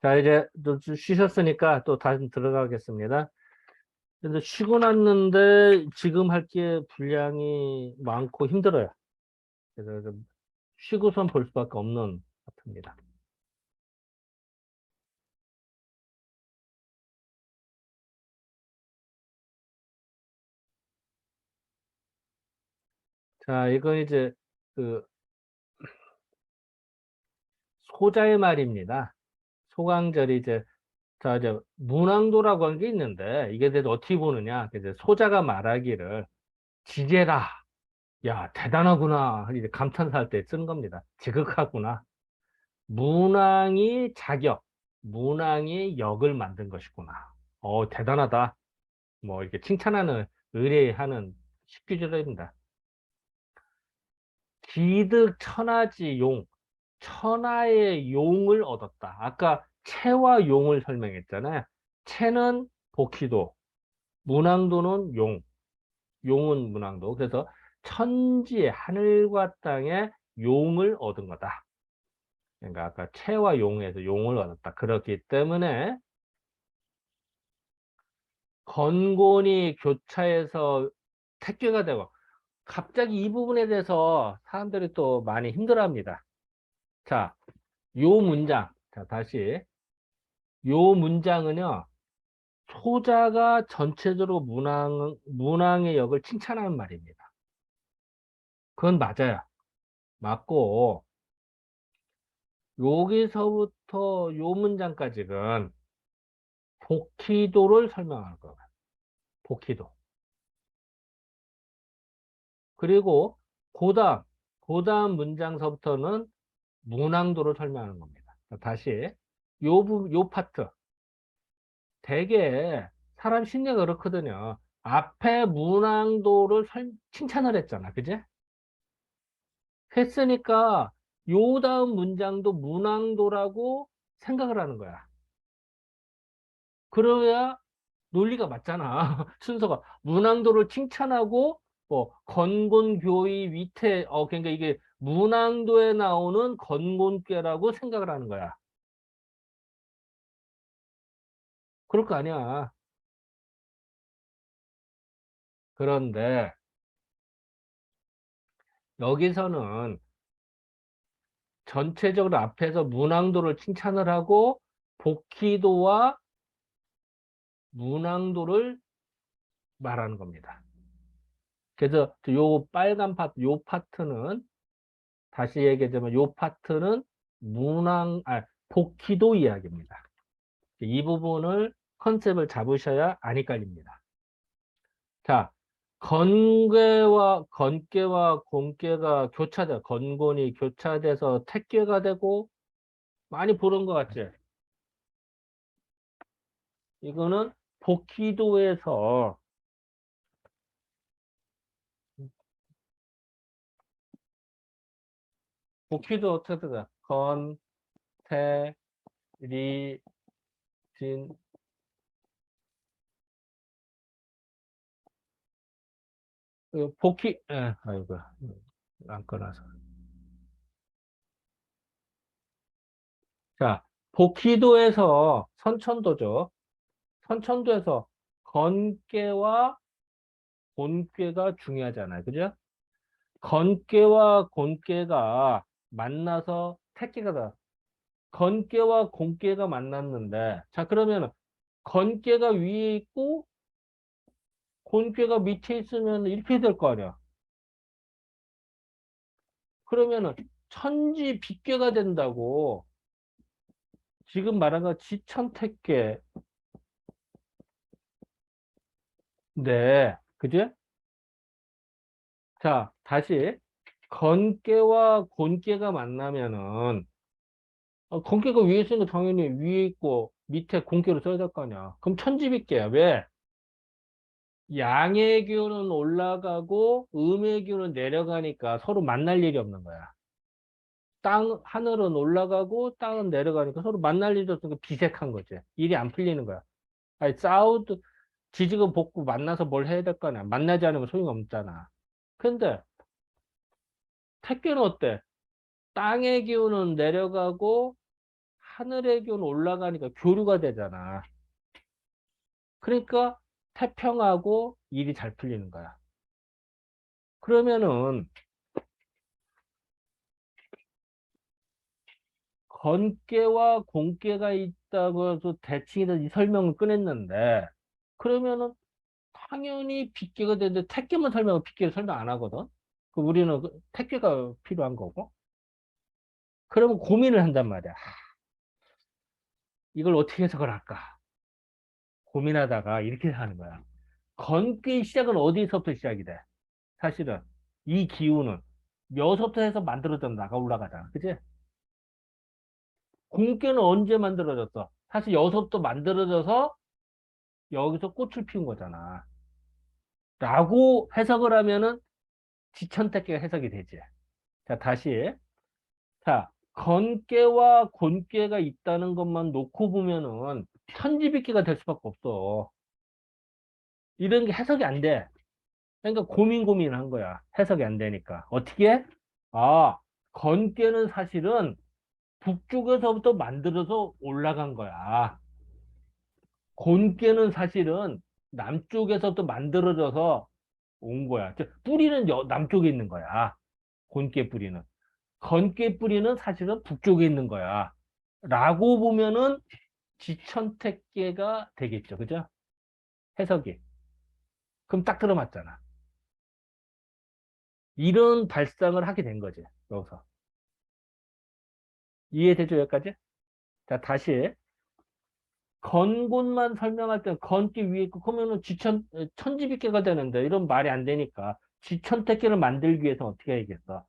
자, 이제 좀 쉬셨으니까 또 다시 들어가겠습니다. 근데 쉬고 났는데 지금 할 게 분량이 많고 힘들어요. 그래서 좀 쉬고선 볼 수밖에 없는 파트입니다. 자, 이건 이제 그 소자의 말입니다. 소강절이 이제 자, 이제 문왕도라고 하는 게 있는데 이게 대해서 어떻게 보느냐? 이제 소자가 말하기를 지제라. 야, 대단하구나. 이제 감탄사할 때 쓰는 겁니다. 지극하구나. 문왕이 자격, 문왕이 역을 만든 것이구나. 대단하다. 뭐 이렇게 칭찬하는 의뢰하는 식규절입니다. 기득 천하지 용, 천하의 용을 얻었다. 아까 체와 용을 설명했잖아요. 체는 복희도, 문왕도는 용, 용은 문왕도. 그래서 천지의 하늘과 땅의 용을 얻은 거다. 그러니까 아까 체와 용에서 용을 얻었다. 그렇기 때문에 건곤이 교차해서 택교가 되고 갑자기 이 부분에 대해서 사람들이 또 많이 힘들어합니다. 자, 요 문장. 자, 다시. 요 문장은요. 소자가 전체적으로 문왕의 역을 칭찬하는 말입니다. 그건 맞아요. 맞고 여기서부터 요 문장까지는 복희도를 설명하는 거예요. 복희도. 그리고 고다음 문장서부터는 문항도를 설명하는 겁니다. 다시 요 파트 되게 사람 심리가 그렇거든요. 앞에 문항도를 칭찬을 했잖아. 그지? 했으니까 요 다음 문장도 문항도라고 생각을 하는 거야. 그래야 논리가 맞잖아. 순서가 문항도를 칭찬하고 뭐 건곤교의 위태 그러니까 이게 문항도에 나오는 건곤괴라고 생각을 하는 거야. 그럴 거 아니야. 그런데 여기서는 전체적으로 앞에서 문항도를 칭찬을 하고 복희도와 문항도를 말하는 겁니다. 그래서 요 빨간 파트, 요 파트는 다시 얘기하자면 요 파트는 복희도 이야기입니다. 이 부분을 컨셉을 잡으셔야 안 헷갈립니다. 자, 건괴와 곤괴가 교차돼, 건곤이 교차돼서 택괴가 되고 많이 보는 것 같지? 이거는 복희도에서 복희도 어떻게 되나? 건, 태, 리, 진. 아이고, 안 꺼놔서. 자, 복희도에서 선천도죠. 선천도에서 건괴와 곤괴가 중요하잖아요. 그죠? 건괴와 곤괴가 만나서 택괴가 다. 건괴와 곤괴가 만났는데, 자, 그러면 건괴가 위에 있고 곤괴가 밑에 있으면 이렇게 될 거 아니야. 그러면은 천지 빗괴가 된다고 지금 말한 거 지천택괴. 네, 그지? 자, 다시 건괴와 곤괴가 만나면은 건괴가 위에 있으니까 당연히 위에 있고 밑에 곤괴로 써야 될 거 아니야. 그럼 천지빗괴야. 왜? 양의 기운은 올라가고 음의 기운은 내려가니까 서로 만날 일이 없는 거야. 하늘은 올라가고 땅은 내려가니까 서로 만날 일이 없으니까 비색한 거지. 일이 안 풀리는 거야. 아니, 지지고 볶고 만나서 뭘 해야 될 거 아니야. 만나지 않으면 소용없잖아. 근데 택견은 어때? 땅의 기운은 내려가고 하늘의 기온 올라가니까 교류가 되잖아. 그러니까 태평하고 일이 잘 풀리는 거야. 그러면은 건깨와 공깨가 있다고 해서 대칭이다 이 설명을 꺼냈는데 그러면은 당연히 빗개가 되는데 택개만 설명하면 빗개를 설명 안 하거든. 그 우리는 택개가 필요한 거고. 그러면 고민을 한단 말이야. 이걸 어떻게 해석을 할까? 고민하다가 이렇게 하는 거야. 건깨의 시작은 어디서부터 시작이 돼? 사실은 이 기운은 몇서부터 해서 만들어져 나가 올라가잖아. 그치? 공깨는 언제 만들어졌어? 사실 여기서부터 만들어져서 여기서 꽃을 피운 거잖아. 라고 해석을 하면은 지천택계가 해석이 되지. 자, 다시. 자, 건깨와 곤깨가 있다는 것만 놓고 보면은 천지빗기가 될 수밖에 없어. 이런 게 해석이 안 돼. 그러니까 고민한 거야. 해석이 안 되니까. 어떻게? 아, 건깨는 사실은 북쪽에서부터 만들어서 올라간 거야. 곤깨는 사실은 남쪽에서부터 만들어져서 온 거야. 즉, 뿌리는 남쪽에 있는 거야. 곤깨 뿌리는. 건깨 뿌리는 사실은 북쪽에 있는 거야. 라고 보면은 지천택계가 되겠죠. 그죠? 해석이. 그럼 딱 들어맞잖아. 이런 발상을 하게 된 거지. 여기서. 이해되죠? 여기까지? 자, 다시. 건곤만 설명할 때 건기 위에 있고 그러면은 천지빗개가 되는데 이런 말이 안 되니까 지천택계를 만들기 위해서 어떻게 해야겠어?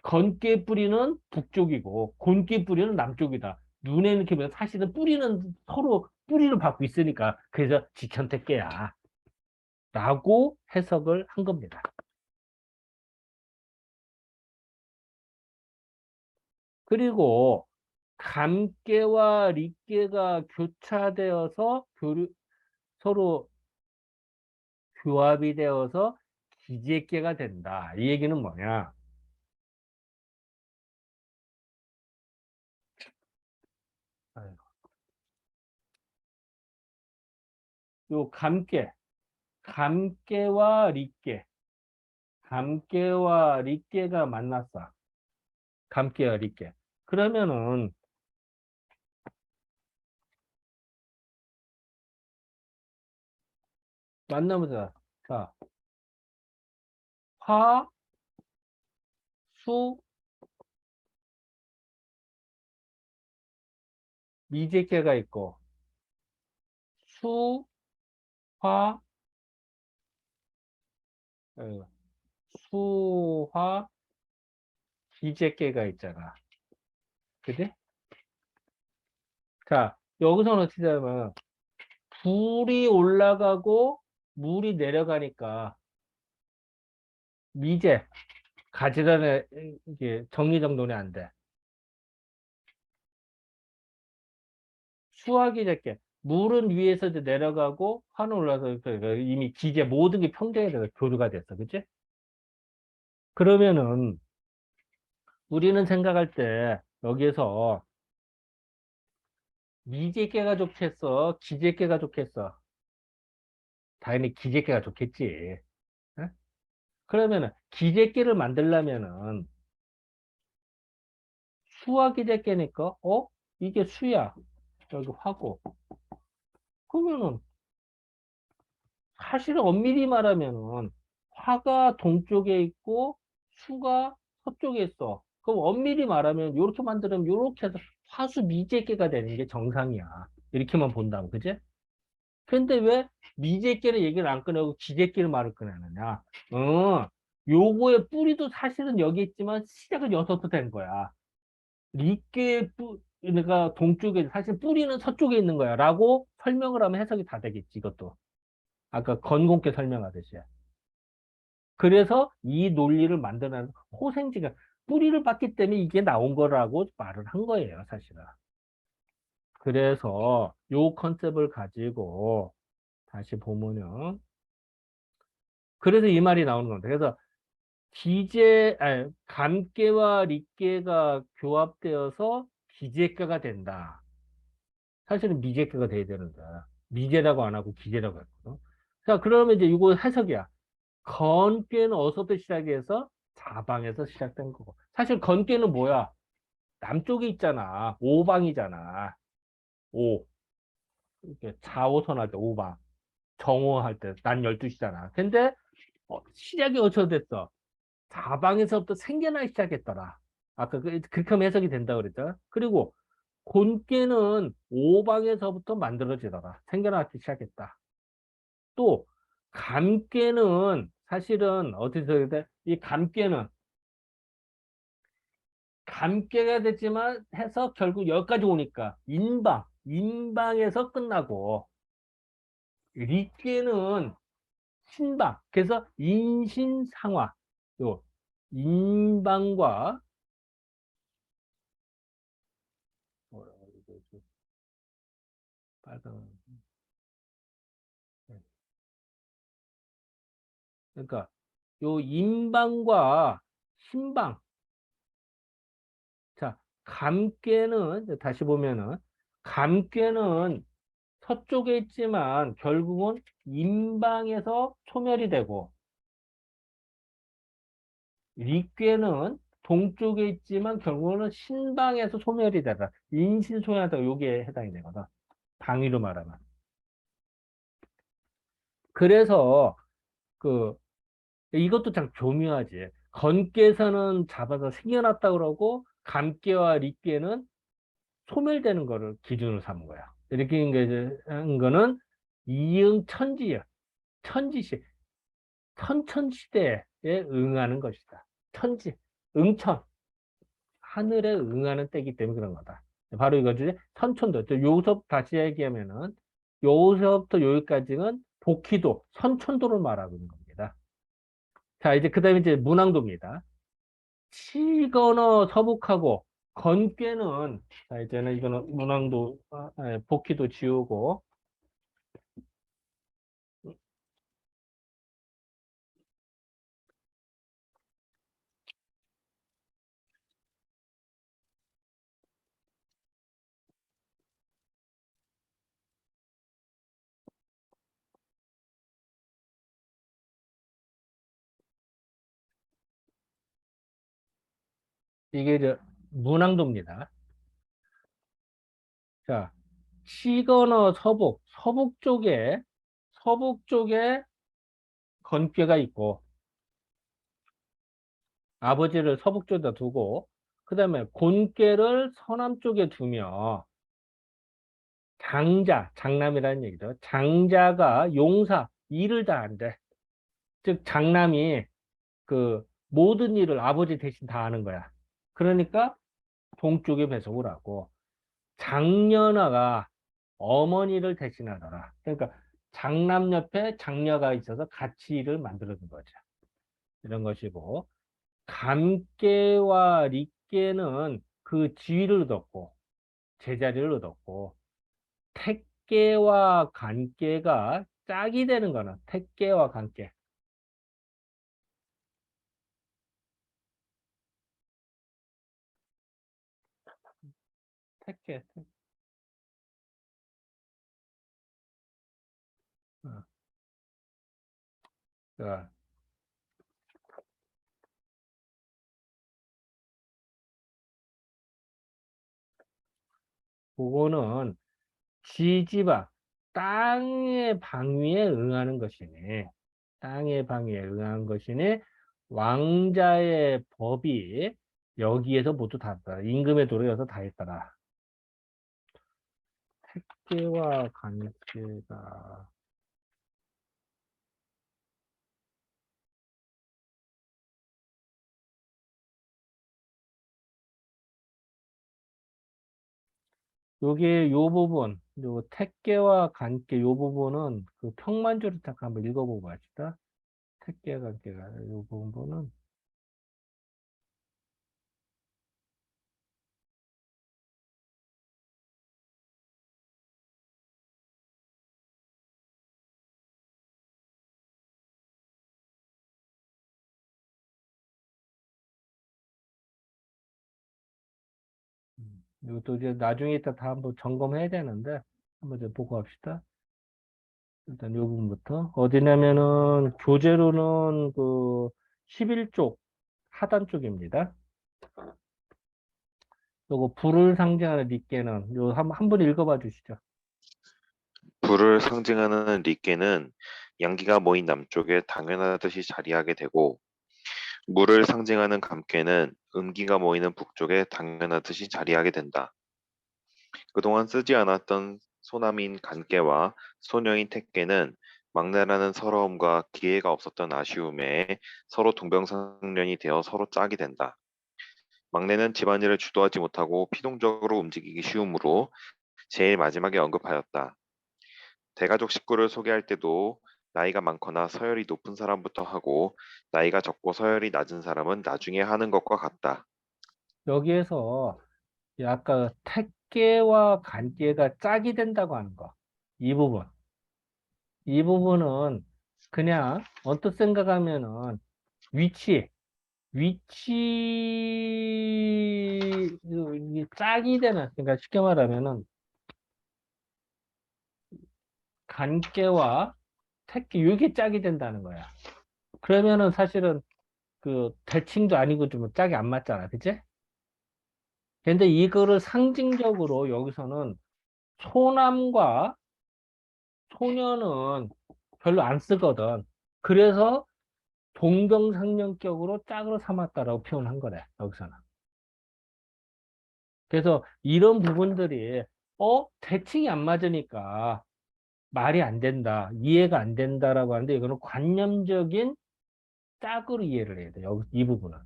건깨 뿌리는 북쪽이고 곤깨 뿌리는 남쪽이다. 눈에 이렇게 보면 사실은 뿌리는 서로 뿌리를 받고 있으니까 그래서 지천택계야. 라고 해석을 한 겁니다. 그리고 감깨와 릿깨가 교차되어서 서로 교합이 되어서 기재깨가 된다. 이 얘기는 뭐냐? 요 감깨와 릿깨, 감깨와 릿깨가 만났어. 감깨와 릿깨. 그러면은 만나보자. 자, 화, 수, 미제깨가 있고 수, 화, 어, 수화, 기제깨가 있잖아. 그지? 자, 여기서는 어떻게 하면 불이 올라가고 물이 내려가니까 미제, 가지런히 이게 정리정돈이 안 돼. 수화기 제게 물은 위에서 이제 내려가고 화는 올라서 이미 기제 모든 게 평정에 대해서 교류가 됐어. 그치? 그러면은 우리는 생각할 때 여기에서 미제께가 좋겠어? 기제께가 좋겠어? 당연히 기제께가 좋겠지. 응? 그러면은 기제께를 만들려면은 수화 기제께니까 이게 수야. 여기 화고. 그러면은 사실은 엄밀히 말하면은 화가 동쪽에 있고 수가 서쪽에 있어. 그럼 엄밀히 말하면 이렇게 만들면 이렇게 해서 화수 미제께가 되는 게 정상이야. 이렇게만 본다면, 그지? 근데 왜 미제께를 얘기를 안 꺼내고 기제께를 말을 꺼내느냐? 요거의 뿌리도 사실은 여기 있지만 시작은 여기서부터 된 거야. 리께의 그러니까 동쪽에 사실 뿌리는 서쪽에 있는 거야. 라고 설명을 하면 해석이 다 되겠지, 이것도. 아까 건공께 설명하듯이. 그래서 이 논리를 만들어낸 호생지가 뿌리를 봤기 때문에 이게 나온 거라고 말을 한 거예요, 사실은. 그래서 요 컨셉을 가지고 다시 보면은 그래서 이 말이 나오는 겁니다. 그래서 감깨와 릿깨가 교합되어서 기재가가 된다. 사실은 미제가가 돼야 되는데 미제라고 안 하고 기제라고 했거든. 자, 그러면 이제 이거 해석이야. 건괴는 어서부터 시작해서 사방에서 시작된 거고. 사실 건괴는 뭐야? 남쪽에 있잖아. 오방이잖아. 오. 이렇게 좌오선 할 때 오방. 정오 할 때 난 12시잖아. 근데 시작이 어디서 됐어? 사방에서부터 생겨나기 시작했더라. 아까 그렇게 하면 해석이 된다고 그랬잖아. 그리고 곤괴는 오방에서부터 만들어지더라. 생겨나기 시작했다. 또 감괴는 사실은 어디서 그래? 이 감괴가 됐지만 해서 결국 여기까지 오니까 인방에서 끝나고 리괴는 신방. 그래서 인신상화. 요 인방과 뭐라고 그러지? 빨간 그러니까 요 인방과 신방. 자, 감괴는 다시 보면은 감괴는 서쪽에 있지만 결국은 인방에서 소멸이 되고 리괴는 동쪽에 있지만 결국은 신방에서 소멸이 되다. 인신소멸하다 요게 해당이 되거든. 방위로 말하면. 그래서 그 이것도 참 교묘하지. 건께서는 잡아서 생겨났다 그러고 감께와 리께는 소멸되는 거를 기준으로 삼은 거야. 이렇게 한 거는 이응천지야. 천지시, 천천시대에 응하는 것이다. 천지, 응천, 하늘에 응하는 때이기 때문에 그런 거다. 바로 이거지. 선천도. 요섭 다시 얘기하면은 요서부터 여기까지는 복희도, 선천도를 말하고 있는 겁니다. 자, 이제 그 다음에 이제 문항도입니다. 시건어 서북하고 건괴는 자, 이제는 이거는 문항도 복희도 지우고 이게 이제 문항도입니다. 자, 시건어 서북 쪽에 건괴가 있고 아버지를 서북 쪽에다 두고 그다음에 곤괴를 서남 쪽에 두며 장남이라는 얘기죠. 장자가 용사 일을 다 한대. 즉 장남이 그 모든 일을 아버지 대신 다 하는 거야. 그러니까 동쪽에 배속을 하고 장녀나가 어머니를 대신하더라. 그러니까 장남 옆에 장녀가 있어서 같이 일을 만들어준 거죠. 이런 것이고 감계와 리계는 그 지위를 얻었고 제자리를 얻었고 택계와 간계가 짝이 되는 거는 택계와 간계. 택계. 어, 어. 그거는 지지바 땅의 방위에 응하는 것이니 땅의 방위에 응한 것이니 왕자의 법이 여기에서 모두 다 있다. 임금의 도로여서 다 있더라. 택계와 관계가 요게 요 부분 요 택계와 관계 요 부분은 그 평만조를 딱 한번 읽어보고 갑시다. 택계와 관계가 요 부분은 이것도 이제 나중에 이따 다 한번 점검해야 되는데, 한번 이제 보고 합시다. 일단 이 부분부터. 어디냐면은, 교재로는 그 11쪽, 하단 쪽입니다. 요거 불을 상징하는 닉게는, 한 번 읽어봐 주시죠. 불을 상징하는 리께는 양기가 모인 남쪽에 당연하듯이 자리하게 되고, 물을 상징하는 감께는 음기가 모이는 북쪽에 당연하듯이 자리하게 된다. 그동안 쓰지 않았던 소남인 간께와 소녀인 택께는 막내라는 서러움과 기회가 없었던 아쉬움에 서로 동병상련이 되어 서로 짝이 된다. 막내는 집안일을 주도하지 못하고 피동적으로 움직이기 쉬우므로 제일 마지막에 언급하였다. 대가족 식구를 소개할 때도 나이가 많거나 서열이 높은 사람부터 하고 나이가 적고 서열이 낮은 사람은 나중에 하는 것과 같다. 여기에서 아까 택계와 간계가 짝이 된다고 하는 거. 이 부분. 이 부분은 그냥 언뜻 생각하면은 위치, 이 짝이 되는, 그러니까 쉽게 말하면은 간계와 택계, 이게 짝이 된다는 거야. 그러면은 사실은 그 대칭도 아니고 좀 짝이 안 맞잖아. 그치? 근데 이거를 상징적으로 여기서는 소남과 소녀는 별로 안 쓰거든. 그래서 동병상련격으로 짝으로 삼았다라고 표현한 거래, 여기서는. 그래서 이런 부분들이, 대칭이 안 맞으니까 말이 안 된다, 이해가 안 된다라고 하는데, 이거는 관념적인 짝으로 이해를 해야 돼, 여기, 이 부분은.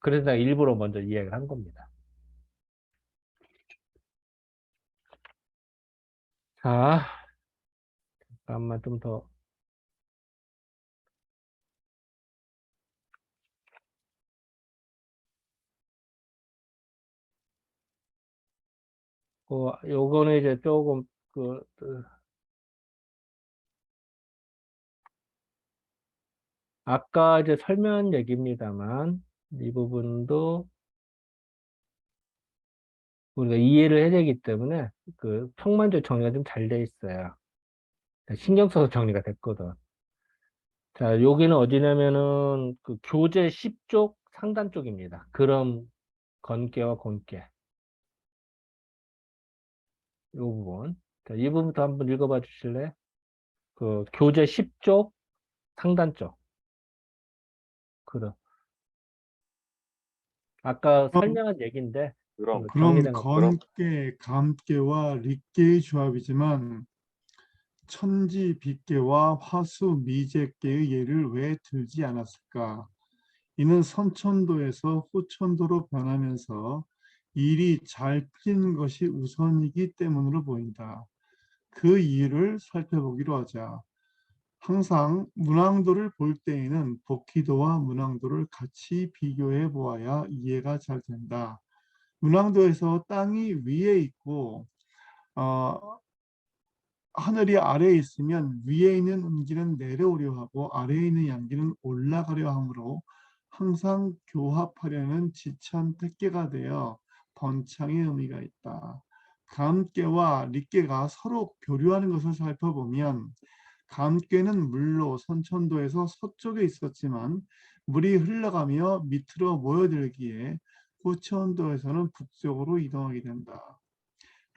그래서 내가 일부러 먼저 이해를 한 겁니다. 자, 잠깐만 좀 더. 요거는 이제 조금, 아까 이제 설명 얘기입니다만, 이 부분도 우리가 이해를 해야 되기 때문에 그 평만적 정리가 좀 잘 돼 있어요. 신경 써서 정리가 됐거든. 자, 여기는 어디냐면은 그 교재 10쪽 상단 쪽입니다. 그럼 건께와 곤께 이 부분. 자, 이 부분부터 한번 읽어봐 주실래요? 그 교재 10쪽 상단 쪽. 그럼 아까 그럼, 설명한 얘기인데 그럼 그럼 정리된 거. 건께, 감께와 릿께의 조합이지만 천지, 빛께와 화수, 미제께의 예를 왜 들지 않았을까? 이는 선천도에서 후천도로 변하면서 일이 잘 풀리는 것이 우선이기 때문으로 보인다. 그 이유를 살펴보기로 하자. 항상 문항도를 볼 때에는 복희도와 문항도를 같이 비교해 보아야 이해가 잘 된다. 문항도에서 땅이 위에 있고 어, 하늘이 아래에 있으면 위에 있는 음기는 내려오려 하고 아래에 있는 양기는 올라가려 하므로 항상 교합하려는 지천 택계가 되어 번창의 의미가 있다. 감계와 릿계가 서로 교류하는 것을 살펴보면 감괴는 물로 선천도에서 서쪽에 있었지만 물이 흘러가며 밑으로 모여들기에 후천도에서는 북쪽으로 이동하게 된다.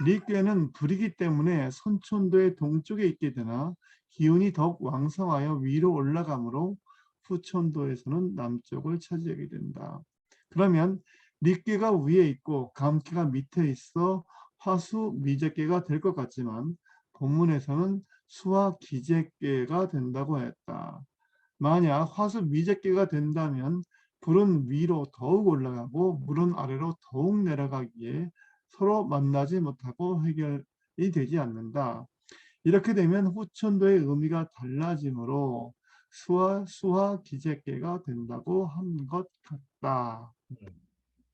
릭괴는 불이기 때문에 선천도의 동쪽에 있게 되나 기운이 더욱 왕성하여 위로 올라가므로 후천도에서는 남쪽을 차지하게 된다. 그러면 릭괴가 위에 있고 감괴가 밑에 있어 화수 미적괴가 될 것 같지만 본문에서는 수화 기적괴가 된다고 했다. 만약 화수 미적괴가 된다면 불은 위로 더욱 올라가고 물은 아래로 더욱 내려가기에 서로 만나지 못하고 해결이 되지 않는다. 이렇게 되면 후천도의 의미가 달라지므로 수화 기적괴가 된다고 한 것 같다.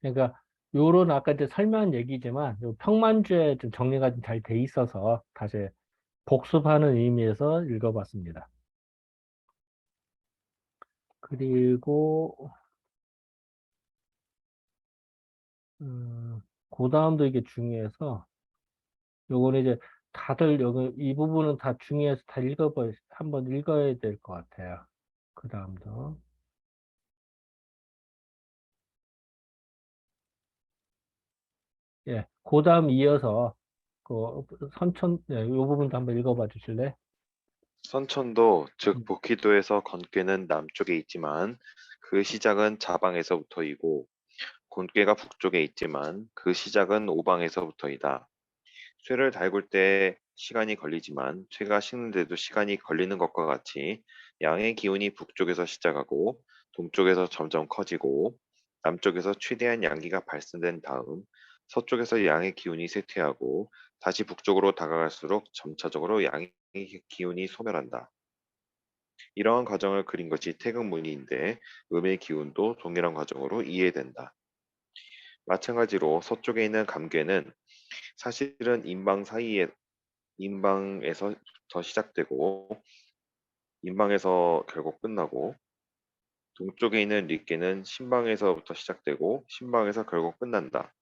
그러니까 요런 아까 이제 설명한 얘기지만 요 평만주에 좀 정리가 좀 잘 돼 있어서 다시 복습하는 의미에서 읽어봤습니다. 그리고 그 다음도 이게 중요해서 요거는 이제 다들 여기 이 부분은 다 중요해서 다 한번 읽어야 될 것 같아요. 그 다음도. 예, 그 다음 이어서 그 선천, 예, 요 부분도 한번 읽어봐 주실래? 선천도, 즉 음, 복희도에서 건괴는 남쪽에 있지만 그 시작은 자방에서부터이고 곤괴가 북쪽에 있지만 그 시작은 오방에서부터이다. 쇠를 달굴 때 시간이 걸리지만 쇠가 식는데도 시간이 걸리는 것과 같이 양의 기운이 북쪽에서 시작하고 동쪽에서 점점 커지고 남쪽에서 최대한 양기가 발생된 다음 서쪽에서 양의 기운이 쇠퇴하고 다시 북쪽으로 다가갈수록 점차적으로 양의 기운이 소멸한다. 이러한 과정을 그린 것이 태극문이인데 음의 기운도 동일한 과정으로 이해된다. 마찬가지로 서쪽에 있는 감괴는 사실은 인방에서 시작되고 인방에서 결국 끝나고 동쪽에 있는 릿개는 신방에서부터 시작되고 신방에서 결국 끝난다.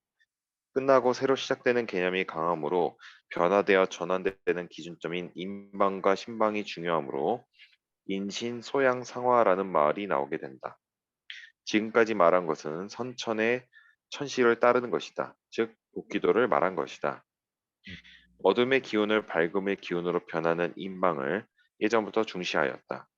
끝나고 새로 시작되는 개념이 강하므로 변화되어 전환되는 기준점인 인방과 신방이 중요하므로 인신, 소양, 상화라는 말이 나오게 된다. 지금까지 말한 것은 선천의 천시를 따르는 것이다. 즉 복기도를 말한 것이다. 어둠의 기운을 밝음의 기운으로 변하는 인방을 예전부터 중시하였다.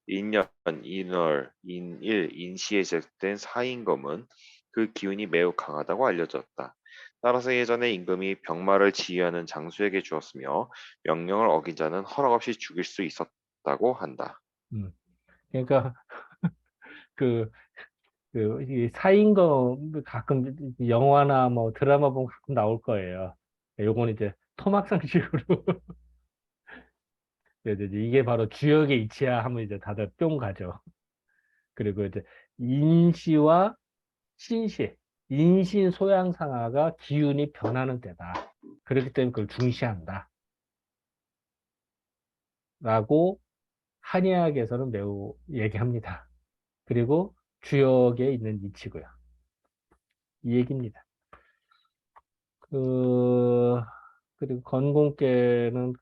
인년, 인월, 인일, 인시에 시작된 사임금은 그 기운이 매우 강하다고 알려졌다. 따라서 예전에 임금이 병마를 지휘하는 장수에게 주었으며 명령을 어긴 자는 허락 없이 죽일 수 있었다고 한다. 음. 그러니까 그, 이 사인거 가끔 영화나 뭐 드라마 보면 가끔 나올 거예요. 요건 이제 토막상식으로 이제 이게 바로 주역의 이치야 하면 이제 다들 뿅 가죠. 그리고 이제 인시와 신시, 인신 소양상하가 기운이 변하는 때다. 그렇기 때문에 그걸 중시한다. 라고 한의학에서는 매우 얘기합니다. 그리고 주역에 있는 이치고요. 이 얘기입니다. 그, 그리고 건공계는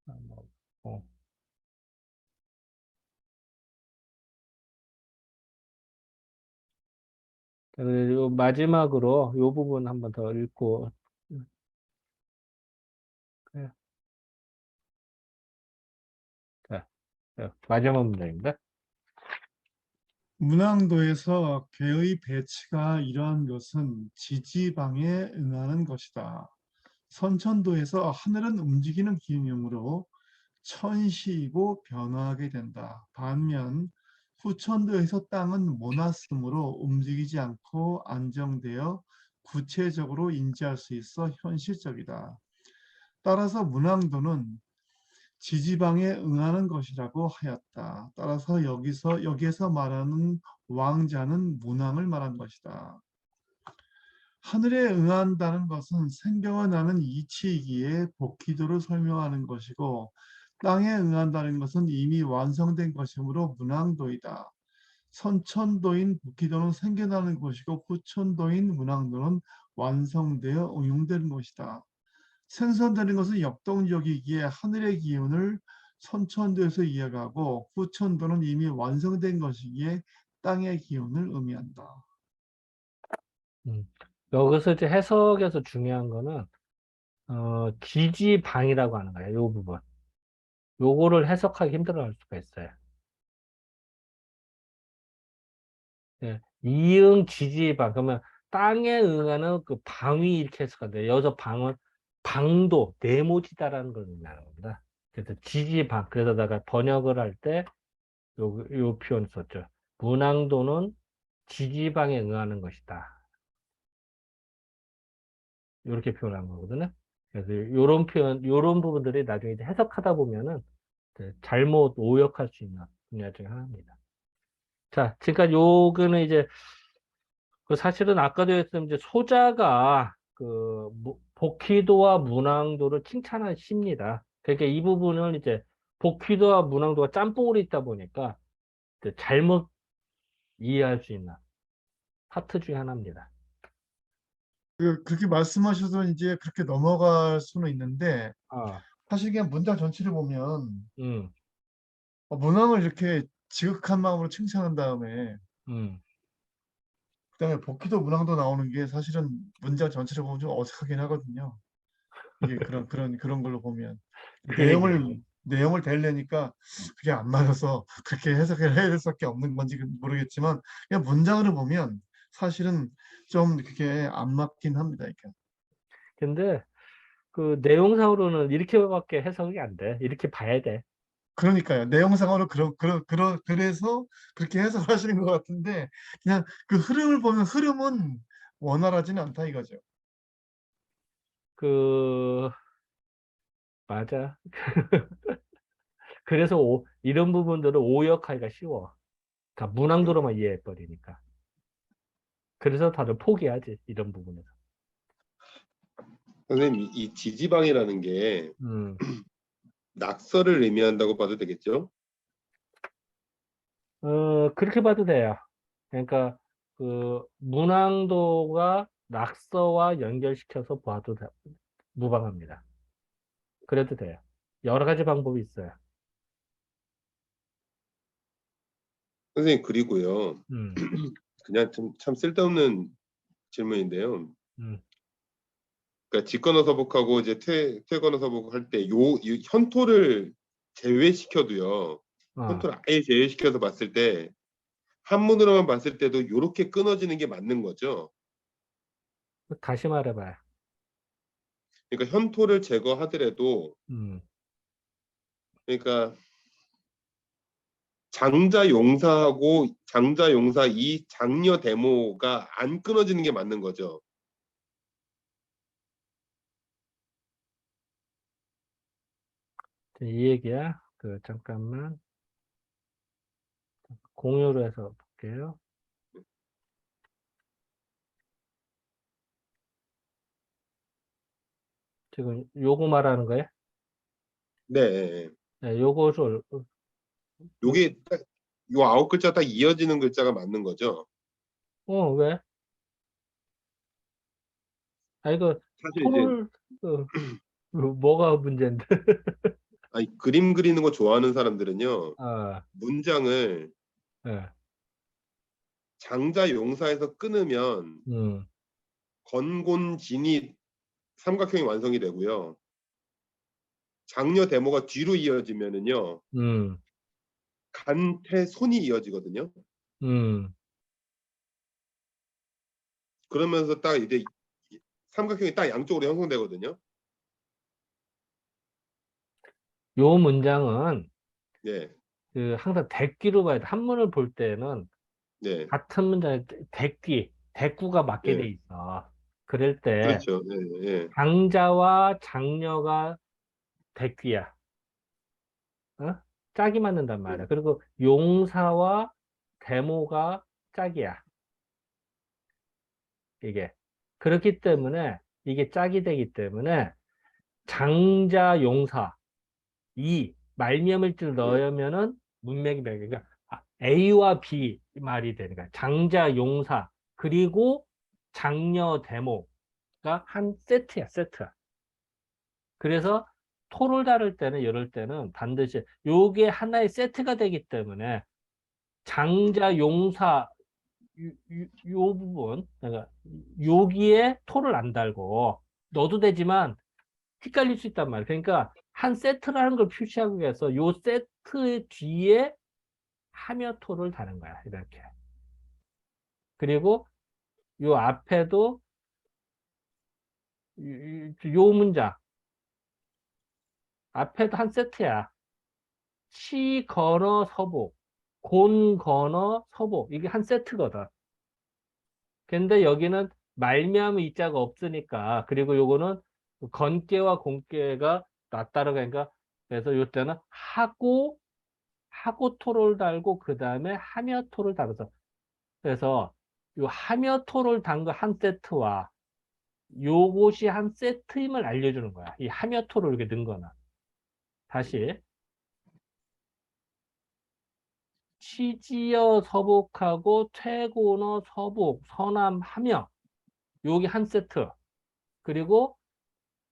뭐, 어. 그리고 마지막으로 이 부분 한번 더 읽고, 네, 자, 마지막 문장입니다. 문항도에서 괴의 배치가 이러한 것은 지지방에 응하는 것이다. 선천도에서 하늘은 움직이는 기념으로 천시이고 변화하게 된다. 반면 후천도에서 땅은 모나스므로 움직이지 않고 안정되어 구체적으로 인지할 수 있어 현실적이다. 따라서 문항도는 지지방에 응하는 것이라고 하였다. 따라서 여기에서 말하는 왕자는 문항을 말한 것이다. 하늘에 응한다는 것은 생겨가 나는 이치이기에 복희도를 설명하는 것이고 땅에 응한다는 것은 이미 완성된 것이므로 문항도이다. 선천도인 복희도는 생겨나는 것이고 후천도인 문항도는 완성되어 응용되는 것이다. 생성되는 것은 역동적이기에 하늘의 기운을 선천도에서 이해하고 후천도는 이미 완성된 것이기에 땅의 기운을 의미한다. 음. 여기서 이제 해석에서 중요한 거는, 지지방이라고 하는 거예요. 요 부분. 요거를 해석하기 힘들어 할 수가 있어요. 예. 이응 지지방. 그러면 땅에 응하는 그 방위 이렇게 해석가 돼요. 여기서 방은 방도, 네모지다라는 걸 의미하는 겁니다. 그래서 지지방. 그래서 내가 번역을 할 때 요 표현 썼죠. 문항도는 지지방에 응하는 것이다. 이렇게 표현한 거거든요. 그래서 요런 표현, 요런 부분들이 나중에 이제 해석하다 보면은 잘못 오역할 수 있는 분야 중에 하나입니다. 자, 지금까지 요거는 이제 그 사실은 아까도 했지만 이제 소자가 그 복희도와 문항도를 칭찬한 시입니다. 그러니까 이 부분은 이제 복희도와 문항도가 짬뽕으로 있다 보니까 이제 잘못 이해할 수 있는 파트 중에 하나입니다. 그렇게 말씀하셔서 이제 그렇게 넘어갈 수는 있는데 어, 사실 그냥 문장 전체를 보면 음, 문항을 이렇게 지극한 마음으로 칭찬한 다음에 음. 그다음에 복희도 문항도 나오는 게 사실은 문장 전체를 보면 좀 어색하긴 하거든요. 이게 그런 걸로 보면 그 얘기야. 내용을 대려니까 그게 안 맞아서 그렇게 해석을 해야 될 수밖에 없는 건지 모르겠지만 그냥 문장으로 보면 사실은 좀 그게 안 맞긴 합니다. 이게. 근데 그 내용상으로는 이렇게밖에 해석이 안 돼. 이렇게 봐야 돼. 그러니까요. 내용상으로 그래서 그렇게 해석하시는 것 같은데 그냥 그 흐름을 보면 흐름은 원활하지는 않다 이거죠. 그 맞아. 그래서 이런 부분들을 오역하기가 쉬워. 그러니까 문항도로만 이해해 버리니까. 그래서 다들 포기하지 이런 부분에서. 선생님, 이 지지방이라는 게 음. 낙서를 의미한다고 봐도 되겠죠? 그렇게 봐도 돼요. 그러니까 그 문항도가 낙서와 연결시켜서 봐도 무방합니다. 그래도 돼요. 여러 가지 방법이 있어요. 선생님, 그리고요. 음, 그냥 참 쓸데없는 질문인데요. 음, 그러니까 직권어서복하고 이제 퇴권어서복 할 때 이 현토를 제외시켜도요. 어, 현토를 아예 제외시켜서 봤을 때 한문으로만 봤을 때도 이렇게 끊어지는 게 맞는 거죠. 다시 말해봐요. 그러니까 현토를 제거하더라도 음, 그러니까 장자용사하고 장자용사 이 장녀 대모가 안 끊어지는 게 맞는 거죠. 이 얘기야. 잠깐만 공유로 해서 볼게요. 지금 요거 말하는 거예요? 네. 네, 요거를 요, 요게 딱 요 9글자 딱 이어지는 글자가 맞는 거죠. 왜? 아 이거 사실 이제 토를 뭐가 문제인데? 아니, 그림 그리는 거 좋아하는 사람들은요. 아, 문장을 예, 장자용사에서 끊으면 음, 건곤진이 삼각형이 완성이 되고요. 장녀 대모가 뒤로 이어지면은요. 음, 간태손이 이어지거든요. 음. 그러면서 딱 이제 삼각형이 딱 양쪽으로 형성되거든요. 요 문장은 네. 항상 대귀로 봐야 돼. 한문을 볼 때는 네. 같은 문장에 대구가 맞게 돼 네. 있어. 그럴 때 그렇죠. 네. 네. 장자와 장녀가 대귀야. 어? 짝이 맞는단 네. 말이야. 그리고 용사와 대모가 짝이야. 이게. 그렇기 때문에 이게 짝이 되기 때문에 장자 용사 이 말미암을줄 네. 넣으면은 문맥이 돼. 그러니까 A와 B 말이 되니까 장자 용사 그리고 장녀 대모가 한 세트야, 세트야. 그래서 토를 다룰 때는 이럴 때는 반드시 요게 하나의 세트가 되기 때문에 장자 용사 요 부분 그러니까 여기에 토를 안 달고 넣어도 되지만 헷갈릴 수 있단 말이에요. 그러니까 한 세트라는 걸 표시하기 위해서 요 세트 뒤에 하며 토를 다는 거야. 이렇게. 그리고 요 앞에도 요 문장 앞에도 한 세트야. 시, 건어, 서복. 곤, 건어, 서복. 이게 한 세트거든. 근데 여기는 말미암은 이자가 없으니까 그리고 요거는 건께와 공께가 낫다라고 하니까 그래서 요때는 하고 토를 달고 그 다음에 하며 토를 달아서 그래서 요 하며 토를 단 거 한 세트와 요것이 한 세트임을 알려주는 거야. 이 하며 토를 이렇게 넣은 거는. 다시 취지어 서복하고 퇴고너 서복 선암하며 여기 한 세트. 그리고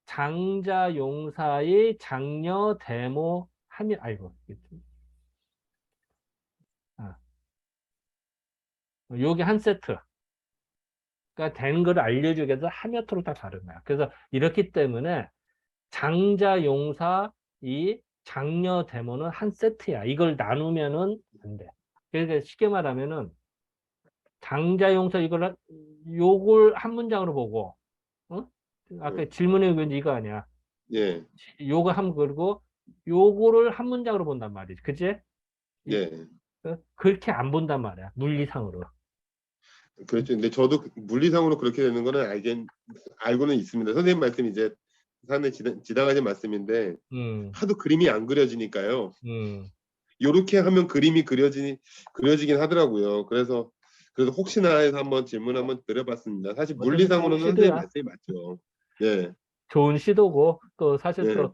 장자 용사의 장려 대모 하면 아이고. 아, 여기 한 세트. 그러니까 된 걸 알려주기 위해서 하며토록 다 다른 거야. 그래서 이렇기 때문에 장자 용사 이 장려 대모는 한 세트야. 이걸 나누면은 안 돼. 그러니까 쉽게 말하면은 장자 용사 요걸 한 문장으로 보고, 어? 아까 질문의 의견 이거 아니야. 예, 요거 한 그리고 요거를 한 문장으로 본단 말이지. 그치? 예. 그렇게 안 본단 말이야. 물리상으로. 그렇죠. 근데 저도 물리상으로 그렇게 되는 거는 알고는 있습니다. 선생님 말씀이 이제 상당히 지당하신 말씀인데 음, 하도 그림이 안 그려지니까요. 음. 요렇게 하면 그림이 그려지긴 하더라고요. 그래서 혹시나 해서 한번 질문 한번 드려봤습니다. 사실 어쨌든 물리상으로는 좋은 선생님 시도야. 말씀이 맞죠. 예, 좋은 시도고, 또 사실 예.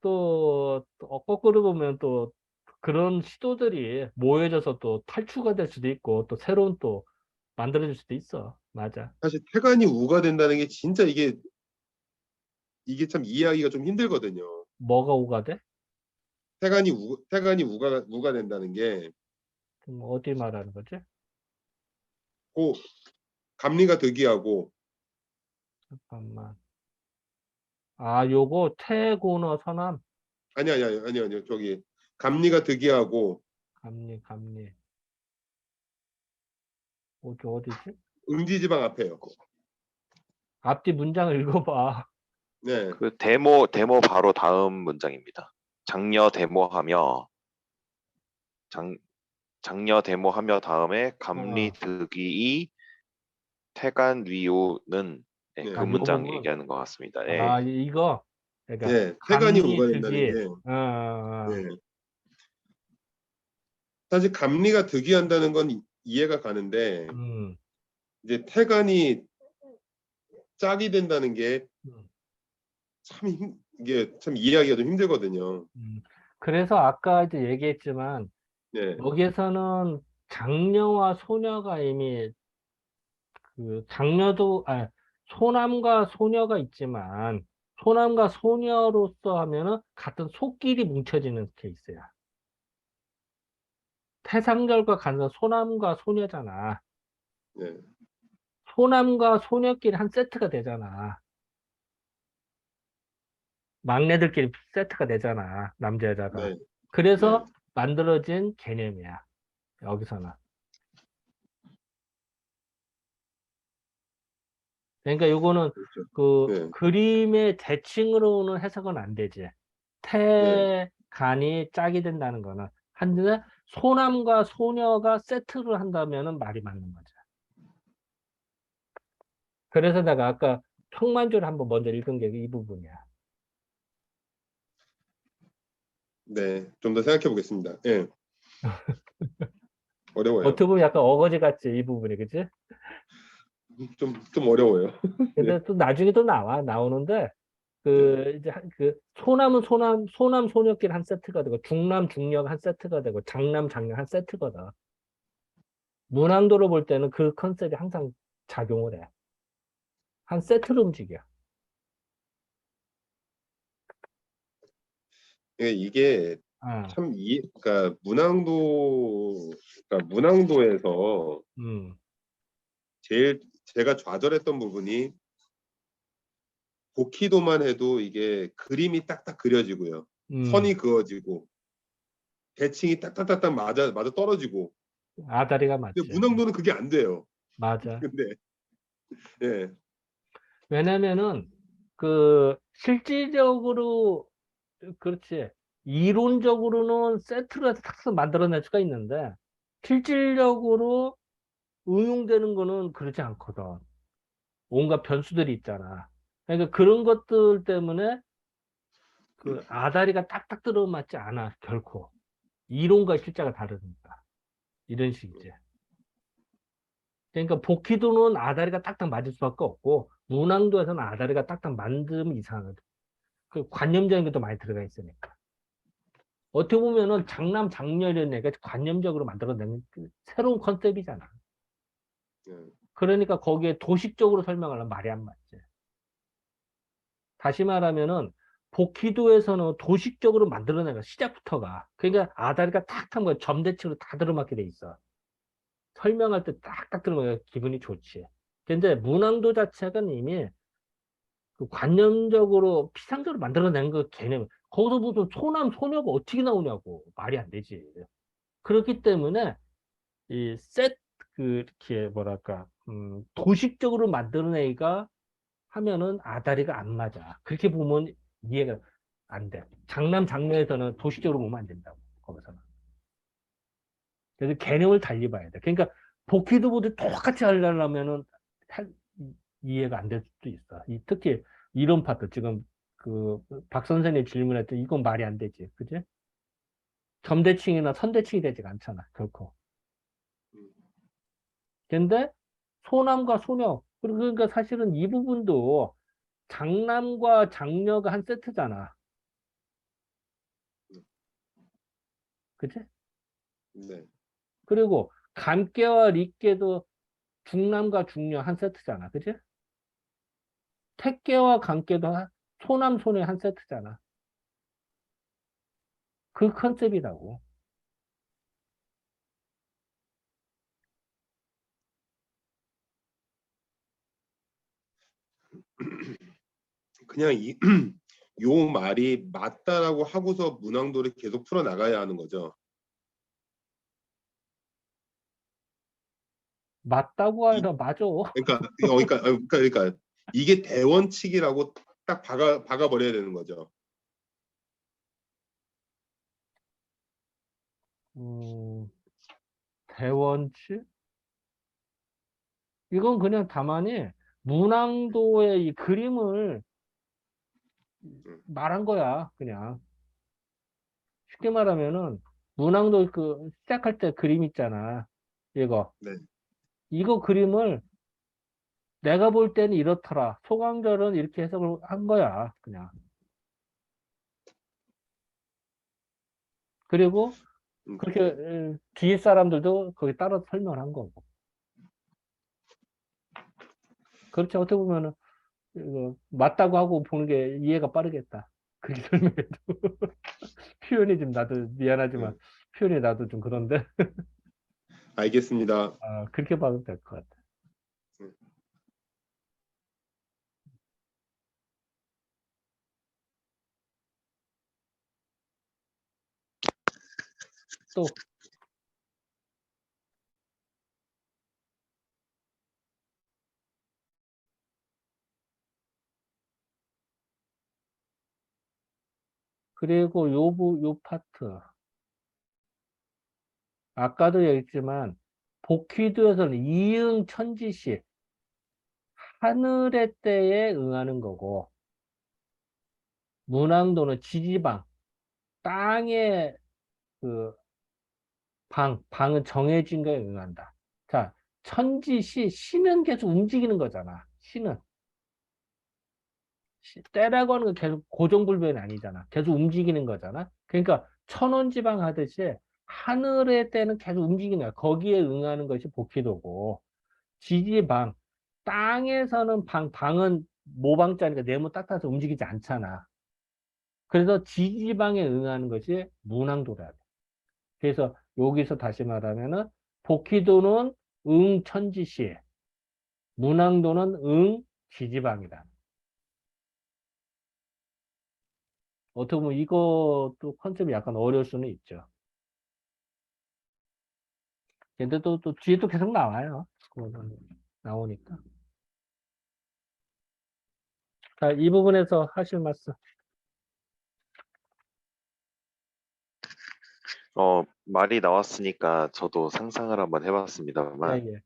또 거꾸로 보면 또 그런 시도들이 모여져서 또 탈출가 될 수도 있고, 또 새로운 또 만들어질 수도 있어. 맞아. 사실 태간이 우가 된다는 게 진짜 이게 참 이해하기가 좀 힘들거든요. 뭐가 오가 돼? 태간이 우가 된다는 게 그럼 어디 말하는 거지? 고 감리가 득이하고 잠깐만. 아, 요거 태고너 서남. 아니요. 저기 감리가 득이하고 감리. 어디지? 응지지방 앞에요. 앞뒤 문장을 읽어봐. 네, 그 데모 바로 다음 문장입니다. 장려 데모하며 장려 데모하며 다음에 감리 어. 득이 태간 위우는 네, 네. 그 아, 요 문장 부분. 얘기하는 것 같습니다. 예. 아, 이거. 그러니까, 네, 태간이 감리, 우가 된다는 득이. 게 어. 네. 사실 감리가 득이한다는 건 이해가 가는데 음. 이제 태간이 짝이 된다는 게 음. 이게 참 이해하기가 좀 힘들거든요. 그래서 아까 이제 얘기했지만, 네, 여기에서는 장녀와 소녀가 이미 소남과 소녀가 있지만, 소남과 소녀로서 하면은 같은 속끼리 뭉쳐지는 케이스야. 태상절과 간선 소남과 소녀잖아. 네, 소남과 소녀끼리 한 세트가 되잖아. 막내들끼리 세트가 되잖아. 남자, 여자가. 네, 네. 그래서 만들어진 개념이야. 여기서는. 그러니까 요거는 그렇죠. 그 네, 그림의 대칭으로는 해석은 안 되지. 네. 태간이 짝이 된다는 거는. 한데 소남과 소녀가 세트를 한다면은 말이 맞는 거죠. 그래서 내가 아까 평만조를 한번 먼저 읽은 게 이 부분이야. 네, 좀 더 생각해 보겠습니다. 예, 어려워요. 어떻게 보면 약간 어거지 같지, 이 부분이, 그치? 좀 어려워요. 네, 근데 또 나중에 또 나오는데, 네, 소남, 소녀끼리 한 세트가 되고, 중남, 중녀가 한 세트가 되고, 장남, 장녀 한 세트거든. 문항도로 볼 때는 그 컨셉이 항상 작용을 해. 한 세트로 움직여. 이게 아, 참 그러니까 문항도에서 음, 제일 제가 좌절했던 부분이 복희도만 해도 이게 그림이 딱딱 그려지고요. 음, 선이 그어지고 대칭이 딱딱딱딱 맞아 떨어지고. 아다리가 근데 맞지. 문항도는 그게 안 돼요. 맞아. 근데 예, 왜냐면은, 실질적으로, 그렇지. 이론적으로는 세트로 해서 탁 만들어낼 수가 있는데, 실질적으로 응용되는 거는 그렇지 않거든. 온갖 변수들이 있잖아. 그러니까 그런 것들 때문에 그 아다리가 딱딱 들어맞지 않아, 결코. 이론과 실제가 다르니까. 이런 식이지. 그러니까 복희도는 아다리가 딱딱 맞을 수밖에 없고, 문항도에서는 아다리가 딱딱 만들면 이상하거든. 그 관념적인 것도 많이 들어가 있으니까. 어떻게 보면은 장남, 장녀 이런 애가 관념적으로 만들어내는 새로운 컨셉이잖아. 예. 그러니까 거기에 도식적으로 설명하려면 말이 안 맞지. 다시 말하면은 복귀도에서는 도식적으로 만들어낸 거야. 시작부터가. 그러니까 아다리가 탁한 거야. 점대칭으로 다 들어맞게 돼 있어. 설명할 때 딱딱 들으면 기분이 좋지. 근데 문항도 자체가 이미 그 관념적으로 피상적으로 만들어낸 그 개념. 거기서 무슨 소남, 소녀가 어떻게 나오냐고. 말이 안 되지. 그렇기 때문에 이 이렇게 뭐랄까, 도식적으로 만들어내기가 하면은 아다리가 안 맞아. 그렇게 보면 이해가 안 돼. 장남, 장녀에서는 도식적으로 보면 안 된다고. 거기서는. 그래서 개념을 달리 봐야 돼. 그러니까 복귀도 모두 똑같이 하려면은 이해가 안 될 수도 있어. 특히 이론 파트 지금 그 박 선생님 질문했던 이건 말이 안 되지. 그지? 점대칭이나 선대칭이 되지가 않잖아. 결코. 근데 소남과 소녀 그러니까 사실은 이 부분도 장남과 장녀가 한 세트잖아. 그치? 네. 그리고 감깨와 리깨도 중남과 중녀 한 세트잖아. 그치? 택깨와 감깨도 소남, 소녀 한 세트잖아. 그 컨셉이라고. 그냥 요 말이 맞다라고 하고서 문항도를 계속 풀어 나가야 하는 거죠. 맞다고 이, 해서 맞아. 그러니까 이게 대원칙이라고 딱 박아 버려야 되는 거죠. 대원칙? 이건 그냥 다만이 문항도의 이 그림을 말한 거야. 그냥. 쉽게 말하면은 문항도 그 시작할 때 그림 있잖아. 이거. 네. 이거 그림을 내가 볼 때는 이렇더라. 소강절은 이렇게 해석을 한 거야. 그냥. 그리고 그렇게 뒤에 사람들도 거기 따라 설명을 한 거고. 그렇죠. 어떻게 보면은 이거 맞다고 하고 보는 게 이해가 빠르겠다. 그렇게 설명해도. 표현이 좀 나도 미안하지만 표현이 나도 좀 그런데 알겠습니다. 그렇게 봐도 될 것 같아. 또 그리고 요 파트 아까도 얘기했지만 복휘도에서는 이응 천지시 하늘의 때에 응하는 거고 문항도는 지지방 땅의 그 방은 정해진 거에 응한다. 자, 천지시 시는 계속 움직이는 거잖아. 시는 때라고 하는 건 계속 고정불변이 아니잖아. 계속 움직이는 거잖아. 그러니까 천원지방 하듯이 하늘의 때는 계속 움직이는 거야. 거기에 응하는 것이 복희도고 지지방 땅에서는 방은 모방자니까 네모 딱 따서 움직이지 않잖아. 그래서 지지방에 응하는 것이 문항도라. 그래서 여기서 다시 말하면은 복희도는 응천지시, 문항도는 응지지방이다. 어떻게 보면 이것도 컨셉이 약간 어려울 수는 있죠. 근데 또 뒤에 또 계속 나와요. 그거는 나오니까. 자, 이 부분에서 하실 말씀. 말이 나왔으니까 저도 상상을 한번 예, 해봤습니다만 예.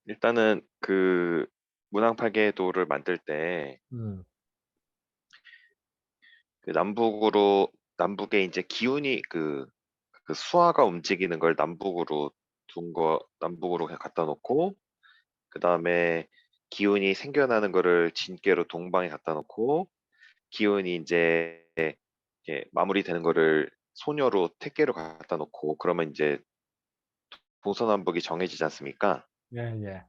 일단은 그 문항팔계도를 만들 때 음, 그 남북에 이제 기운이 그 수화가 움직이는 걸 남북으로 그냥 갖다 놓고 그 다음에 기운이 생겨나는 거를 진께로 동방에 갖다 놓고 기운이 이제 마무리되는 거를 소녀로 택계로 갖다 놓고 그러면 이제 동서남북이 정해지지 않습니까? 예, 예.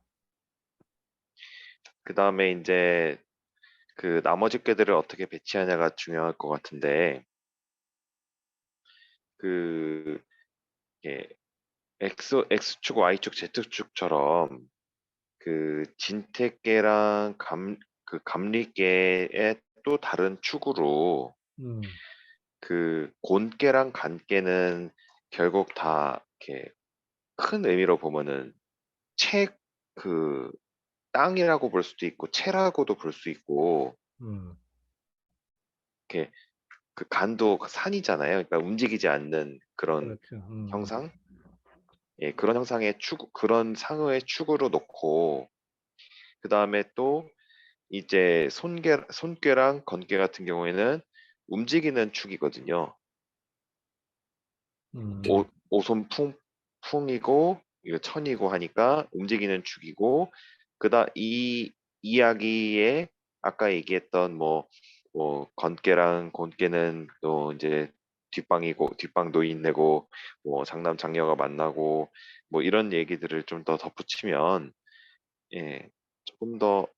그 다음에 이제 그 나머지 꾀들을 어떻게 배치하냐가 중요할 것 같은데 그 예, X축, Y축, Z축처럼 그 진택계랑 그 감리계의 또 다른 축으로 음, 그 곤계랑 간계는 결국 다 이렇게 큰 의미로 보면은 채, 그 땅이라고 볼 수도 있고 채라고도 볼 수 있고 음, 이렇게 그 간도 산이잖아요. 그러니까 움직이지 않는 그런 그렇죠. 형상, 예, 그런 형상의 축, 그런 상의 축으로 놓고 그 다음에 또 이제 손괴랑 건괴 같은 경우에는 움직이는 축이거든요. 음, 오손풍이고 이거 천이고 하니까 움직이는 축이고 그다 이 이야기에 아까 얘기했던 뭐 건깨랑 곤깨는 또 이제 뒷방 노인네고 뭐 장남 장녀가 만나고 뭐 이런 얘기들을 좀 더 덧붙이면 예 조금 더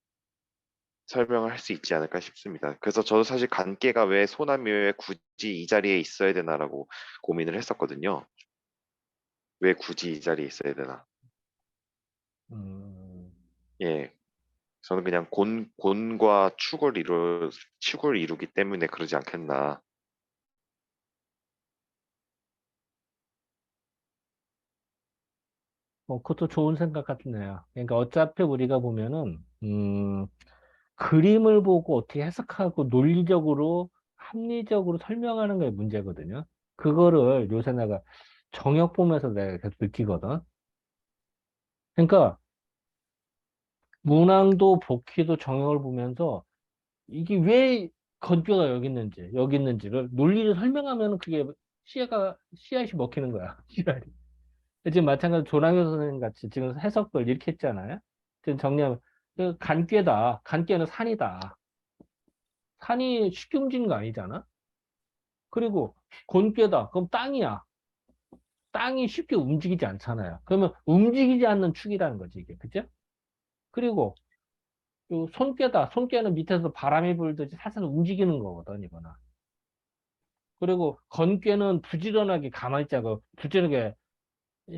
설명을 할 수 있지 않을까 싶습니다. 그래서 저도 사실 간깨가 왜 소나무에 굳이 이 자리에 있어야 되나라고 고민을 했었거든요. 왜 굳이 이 자리에 있어야 되나? 음. 예, 저는 그냥 곤과 축을 이루기 때문에 그러지 않겠나. 그것도 좋은 생각 같네요. 그러니까 어차피 우리가 보면은, 그림을 보고 어떻게 해석하고 논리적으로, 합리적으로 설명하는 게 문제거든요. 그거를 요새 내가 정역 보면서 내가 계속 느끼거든. 그러니까 문항도 복희도 정역을 보면서 이게 왜 건뼈가 여기 있는지를 논리를 설명하면 그게 씨앗이 먹히는 거야. 씨앗이. 지금 마찬가지로 조랑현 선생님 같이 지금 해석을 이렇게 했잖아요. 지금 정리하면 그 간꾀다. 간꾀는 산이다. 산이 쉽게 움직이는 거 아니잖아. 그리고 곤꾀다. 그럼 땅이야. 땅이 쉽게 움직이지 않잖아요. 그러면 움직이지 않는 축이라는 거지 이게. 그죠? 그리고 요 손꾀다. 손꾀는 밑에서 바람이 불듯이 살살 움직이는 거거든 이거는. 그리고 건꾀는 부지런하게 가만히 있자고 부지런하게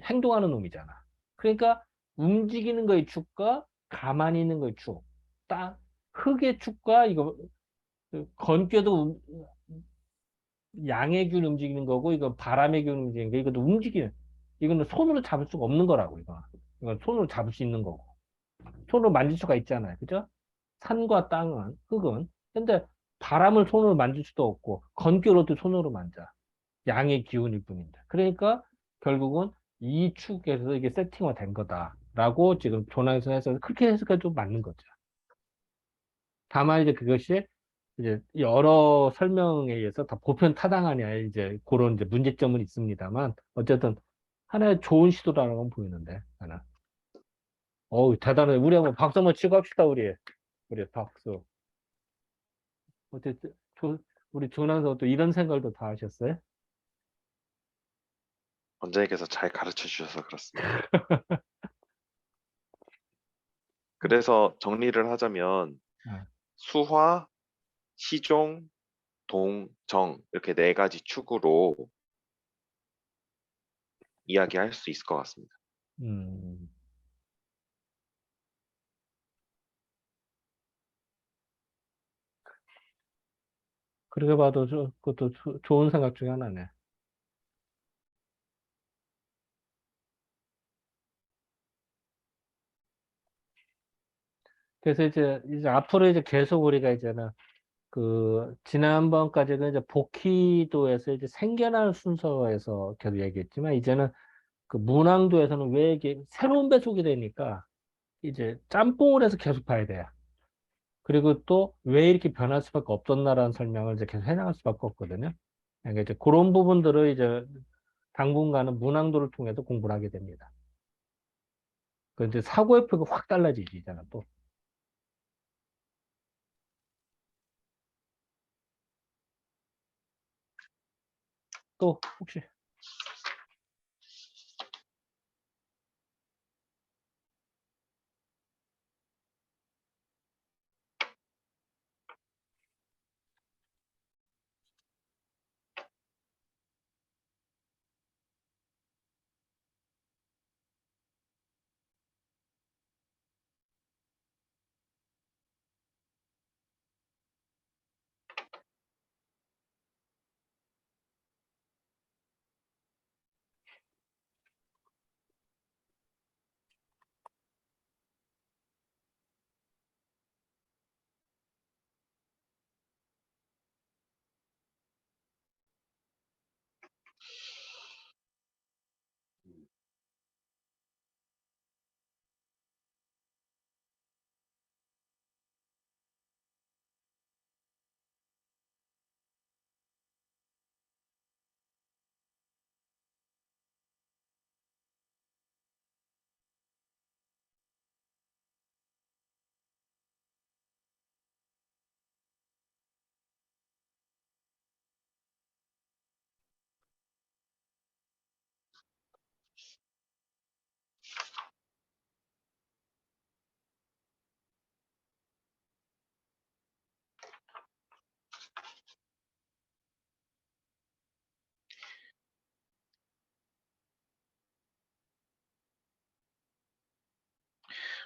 행동하는 놈이잖아. 그러니까 움직이는 거의 축과 가만히 있는 거의 축. 흙의 축과 이거 그 건괴도 양의 균 움직이는 거고 이거 바람의 균 움직이는 거 이것도 움직이는 이거는 손으로 잡을 수가 없는 거라고 이거. 이건 손으로 잡을 수 있는 거고. 손으로 만질 수가 있잖아요. 그죠? 산과 땅은 흙은 근데 바람을 손으로 만질 수도 없고 건괴로도 손으로 만져. 양의 기운일 뿐인데. 그러니까 결국은 이 축에서 이게 세팅화 된 거다라고 지금 조나에서 해서 그렇게 해석해도 맞는 거죠. 다만 이제 그것이 이제 여러 설명에 의해서 다 보편 타당하냐 이제 그런 이제 문제점은 있습니다만 어쨌든 하나의 좋은 시도라고 보이는데 하나. 어우 대단해. 우리 한번 박수 한번 치고 합시다 우리 박수. 어쨌든 우리 조나서 또 이런 생각도 다 하셨어요? 원장님께서 잘 가르쳐 주셔서 그렇습니다. 그래서 정리를 하자면 아, 수화, 시종, 동, 정 이렇게 네 가지 축으로 이야기할 수 있을 것 같습니다. 음. 그렇게 봐도 그것도 좋은 생각 중에 하나네. 그래서 이제 앞으로 이제 계속 우리가 이제는 그 지난번까지는 이제 복희도에서 이제 생겨나는 순서에서 계속 얘기했지만 이제는 그 문항도에서는 왜 이게 새로운 배속이 되니까 이제 짬뽕을 해서 계속 봐야 돼요. 그리고 또 왜 이렇게 변할 수밖에 없었나라는 설명을 이제 계속 해나갈 수밖에 없거든요. 그러니까 이제 그런 부분들을 이제 당분간은 문항도를 통해서 공부를 하게 됩니다. 그 이제 사고의 폭이 확 달라지지, 잖아 또. 또 혹시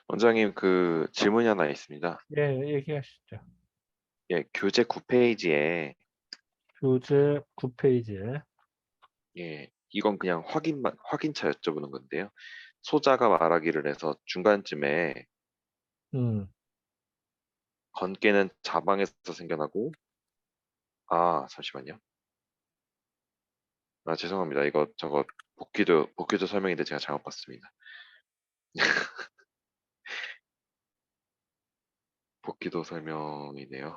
원장님 그 질문이 하나 있습니다. 예, 얘기하시죠. 예, 교재 9페이지에 교재 9페이지에. 예, 이건 그냥 확인차 여쭤보는 건데요. 소자가 말하기를 해서 중간쯤에 건께는 자방에서 생겨나고 잠시만요. 죄송합니다. 이거 저거 복귀도 설명인데 제가 잘못 봤습니다. 복귀도 설명이네요.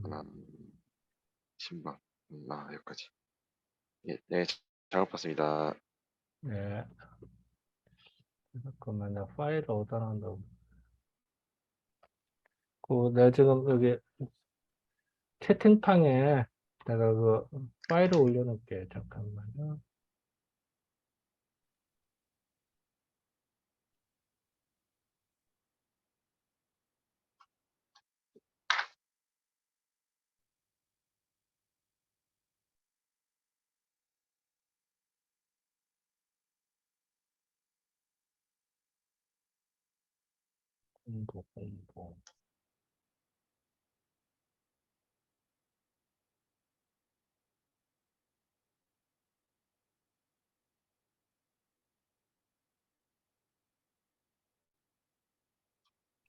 하나, 신방, 여기까지. 예, 네, 잘못 봤습니다. 예. 잠깐만요. 파일을 어디다 놨다고. 내가 지금 여기 채팅창에 내가 그 파일을 올려놓을게. 잠깐만요. 공부.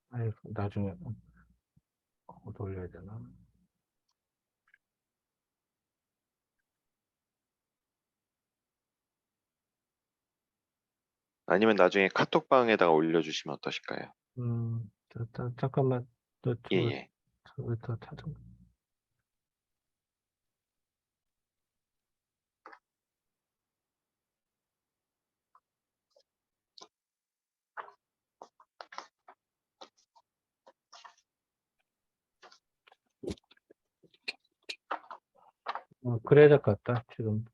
아이고, 나중에 돌려야 되나? 아니면 나중에 카톡방에다가 올려주시면 어떠실까요? 잠깐만. 예, 예. 더 찾아. 그래야 될 것 같다. 지금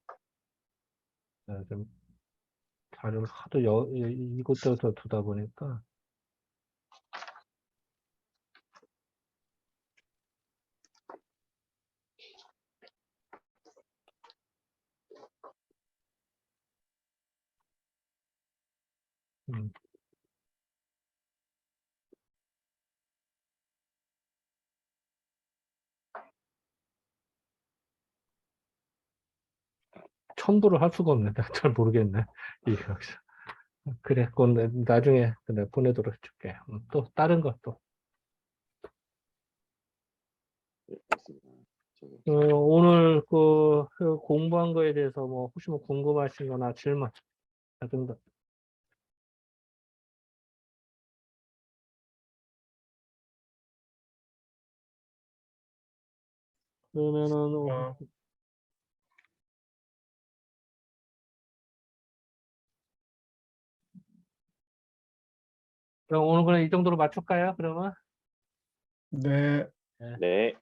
내가 좀 자료를 하도 이곳저곳 두다 보니까. 음. 첨부를 할 수가 없네. 내가 잘 모르겠네. 이거. 그래, 그건 나중에 내가 보내도록 해줄게. 또 다른 거 또. 맞습니다. 저는 오늘 그 공부한 거에 대해서 뭐 혹시 뭐 궁금하신 거나 질문 같은 거. 그러면은 그럼 오늘 그냥 이 정도로 맞출까요? 그러면? 네. 네,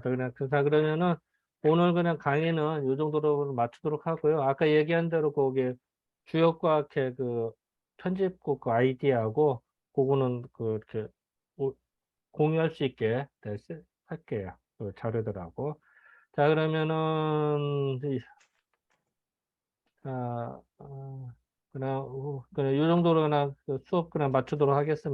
그러면은 오늘 그냥 강의는 이 정도로 맞추도록 하고요. 아까 얘기한 대로 거기 주역과학회 그 편집국 그 아이디하고 그거는 이렇게 공유할 수 있게 할게요. 그 자료들하고. 자, 그러면은 그냥 이 정도로 그냥 그 수업 그냥 맞추도록 하겠습니다.